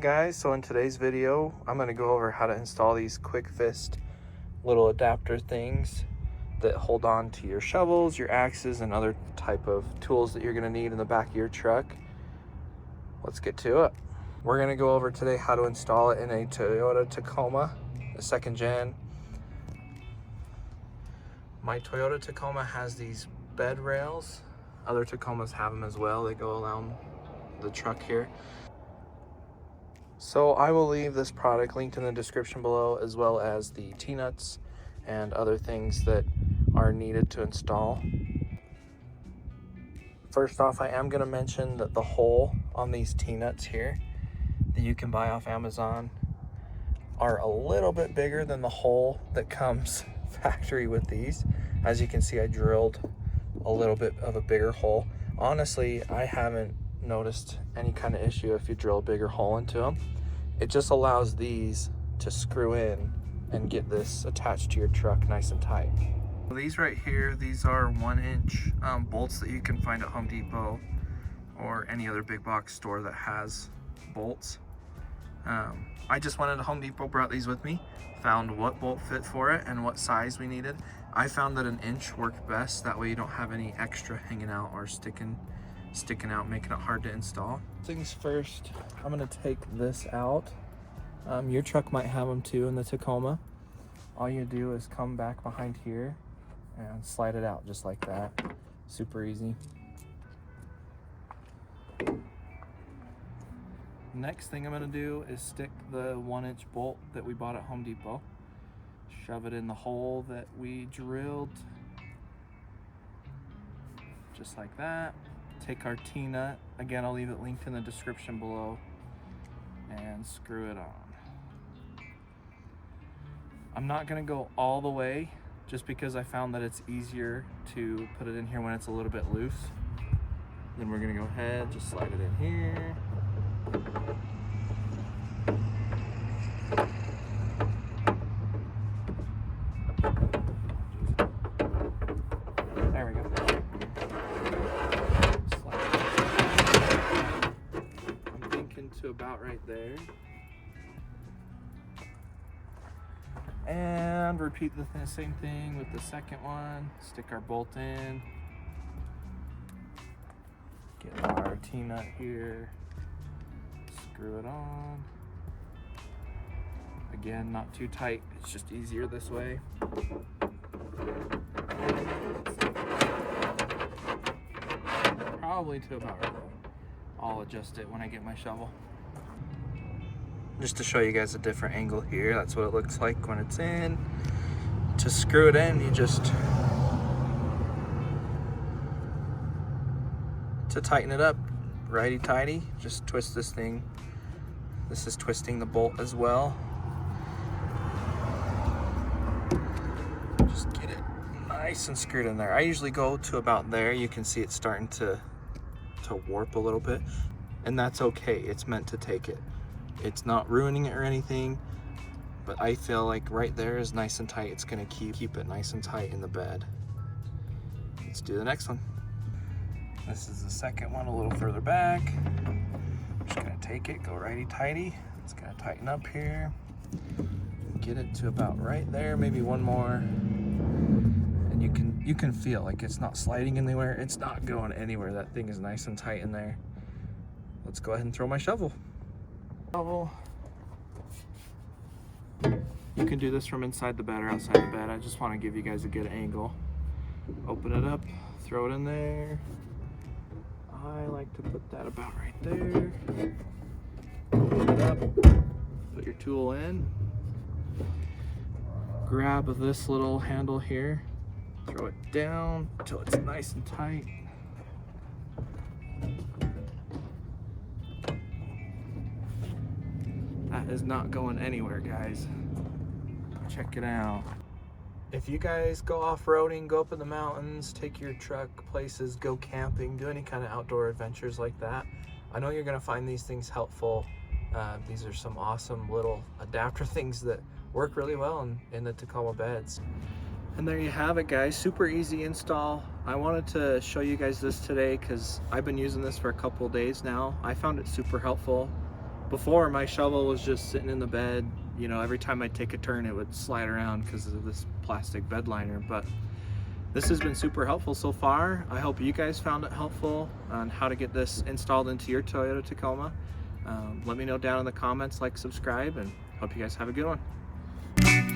guys, so in today's video I'm going to go over how to install these quick fist little adapter things that hold on to your shovels, your axes, and other type of tools that you're going to need in the back of your truck. Let's get to it. We're going to go over today how to install it in a Toyota Tacoma, a second gen. My Toyota Tacoma has these bed rails. Other Tacomas have them as well. They go around the truck here. So I will leave this product linked in the description below, as well as the T-nuts and other things that are needed to install. First off, I am going to mention that the hole on these T-nuts here that you can buy off Amazon are a little bit bigger than the hole that comes factory with these. As you can see, I drilled a little bit of a bigger hole. Honestly, I haven't noticed any kind of issue if you drill a bigger hole into them. It just allows these to screw in and get this attached to your truck nice and tight. These right here, these are 1-inch bolts that you can find at Home Depot or any other big box store that has bolts. I just went into Home Depot, brought these with me, found what bolt fit for it and what size we needed. I found that 1 inch worked best. That way you don't have any extra hanging out or sticking out, making it hard to install. Things first, I'm gonna take this out. Your truck might have them too in the Tacoma. All you do is come back behind here and slide it out just like that. Super easy. Next thing I'm gonna do is stick the 1-inch bolt that we bought at Home Depot. Shove it in the hole that we drilled. Just like that. Take our T-nut, again I'll leave it linked in the description below, and screw it on. I'm not going to go all the way just because I found that it's easier to put it in here when it's a little bit loose. Then we're going to go ahead, just slide it in here. There we go. To about right there, and repeat the same thing with the second one. Stick our bolt in, get our T-nut here, screw it on. Again, not too tight, it's just easier this way. Probably to about right there. I'll adjust it when I get my shovel. Just to show you guys a different angle here, that's what it looks like when it's in. To screw it in, you just, to tighten it up, righty-tighty, just twist this thing. This is twisting the bolt as well. Just get it nice and screwed in there. I usually go to about there. You can see it's starting to warp a little bit, and that's okay. It's meant to take it. It's not ruining it or anything, but I feel like right there is nice and tight. It's gonna keep it nice and tight in the bed. Let's do the next one. This is the second one, a little further back. I'm just gonna take it, go righty-tighty. It's gonna tighten up here. Get it to about right there, maybe one more. And you can feel like it's not sliding anywhere. It's not going anywhere. That thing is nice and tight in there. Let's go ahead and throw my shovel. You can do this from inside the bed or outside the bed. I just want to give you guys a good angle. Open it up, throw it in there. I like to put that about right there. Open it up, put your tool in. Grab this little handle here, throw it down until it's nice and tight. That is not going anywhere, guys. Check it out. If you guys go off-roading, go up in the mountains, take your truck places, go camping, do any kind of outdoor adventures like that, I know you're gonna find these things helpful. These are some awesome little adapter things that work really well in the Tacoma beds. And there you have it, guys. Super easy install. I wanted to show you guys this today because I've been using this for a couple of days now. I found it super helpful. Before, my shovel was just sitting in the bed. You know, every time I take a turn, it would slide around because of this plastic bed liner. But this has been super helpful so far. I hope you guys found it helpful on how to get this installed into your Toyota Tacoma. Let me know down in the comments, like, subscribe, and hope you guys have a good one.